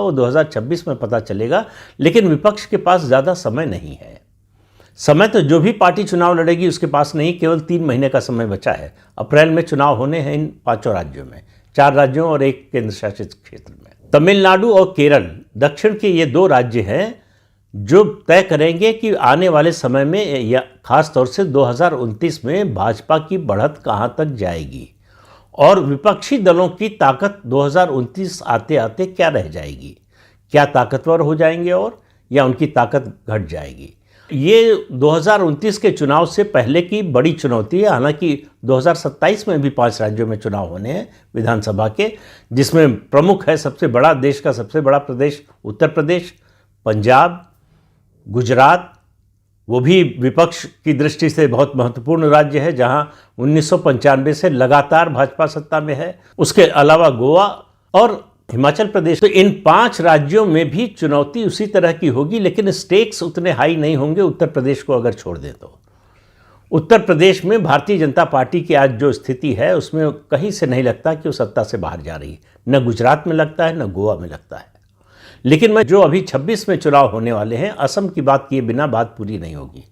वो 2026 में पता चलेगा, लेकिन विपक्ष के पास ज़्यादा समय नहीं है। समय तो जो भी पार्टी चुनाव लड़ेगी उसके पास नहीं, केवल 3 महीने का समय बचा है। अप्रैल में चुनाव होने हैं इन 5 राज्यों में, 4 राज्यों और 1 केंद्र शासित क्षेत्र में। तमिलनाडु और केरल दक्षिण के ये 2 राज्य हैं जो तय करेंगे कि आने वाले समय में या खास तौर से 2029 में भाजपा की बढ़त कहाँ तक जाएगी और विपक्षी दलों की ताकत 2029 आते आते क्या रह जाएगी। क्या ताकतवर हो जाएंगे और या उनकी ताकत घट जाएगी। ये 2029 के चुनाव से पहले की बड़ी चुनौती है। हालांकि 2027 में भी 5 राज्यों में चुनाव होने हैं विधानसभा के, जिसमें प्रमुख है सबसे बड़ा, देश का सबसे बड़ा प्रदेश उत्तर प्रदेश, पंजाब, गुजरात, वो भी विपक्ष की दृष्टि से बहुत महत्वपूर्ण राज्य है जहां 1995 से लगातार भाजपा सत्ता में है। उसके अलावा गोवा और हिमाचल प्रदेश। तो इन 5 राज्यों में भी चुनौती उसी तरह की होगी, लेकिन स्टेक्स उतने हाई नहीं होंगे उत्तर प्रदेश को अगर छोड़ दें तो। उत्तर प्रदेश में भारतीय जनता पार्टी की आज जो स्थिति है उसमें कहीं से नहीं लगता कि वो सत्ता से बाहर जा रही है। न गुजरात में लगता है, न गोवा में लगता है। लेकिन मैं जो अभी 26 में चुनाव होने वाले हैं, असम की बात किए बिना बात पूरी नहीं होगी।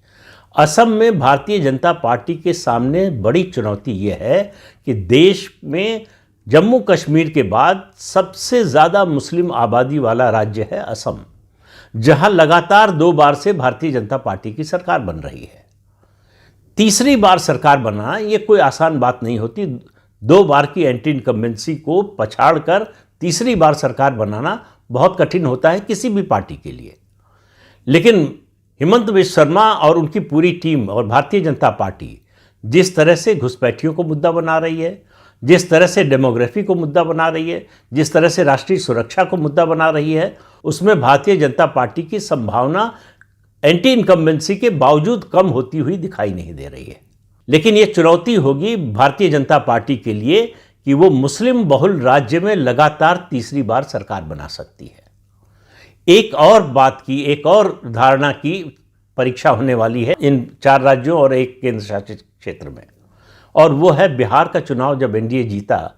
असम में भारतीय जनता पार्टी के सामने बड़ी चुनौती यह है कि देश में जम्मू कश्मीर के बाद सबसे ज़्यादा मुस्लिम आबादी वाला राज्य है असम, जहां लगातार 2 बार से भारतीय जनता पार्टी की सरकार बन रही है। तीसरी बार सरकार बनना ये कोई आसान बात नहीं होती। 2 बार की एंटी इनकम्बेंसी को पछाड़कर तीसरी बार सरकार बनाना बहुत कठिन होता है किसी भी पार्टी के लिए। लेकिन हिमंत बिश्व शर्मा और उनकी पूरी टीम और भारतीय जनता पार्टी जिस तरह से घुसपैठियों को मुद्दा बना रही है, जिस तरह से डेमोग्राफी को मुद्दा बना रही है, जिस तरह से राष्ट्रीय सुरक्षा को मुद्दा बना रही है, उसमें भारतीय जनता पार्टी की संभावना एंटी इनकम्बेंसी के बावजूद कम होती हुई दिखाई नहीं दे रही है। लेकिन ये चुनौती होगी भारतीय जनता पार्टी के लिए कि वो मुस्लिम बहुल राज्य में लगातार तीसरी बार सरकार बना सकती है। एक और धारणा की परीक्षा होने वाली है इन 4 राज्यों और 1 केंद्र शासित क्षेत्र में, और वो है बिहार का चुनाव। जब एनडीए जीता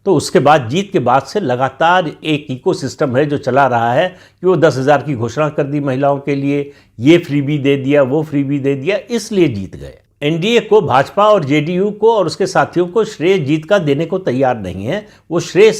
तो उसके बाद, जीत के बाद से लगातार एक इकोसिस्टम है जो चला रहा है कि वो 10,000 की घोषणा कर दी महिलाओं के लिए, ये फ्रीबी दे दिया, वो फ्रीबी दे दिया, इसलिए जीत गए। एनडीए को, भाजपा और जेडीयू को और उसके साथियों को श्रेय जीत का देने को तैयार नहीं है। वो श्रेय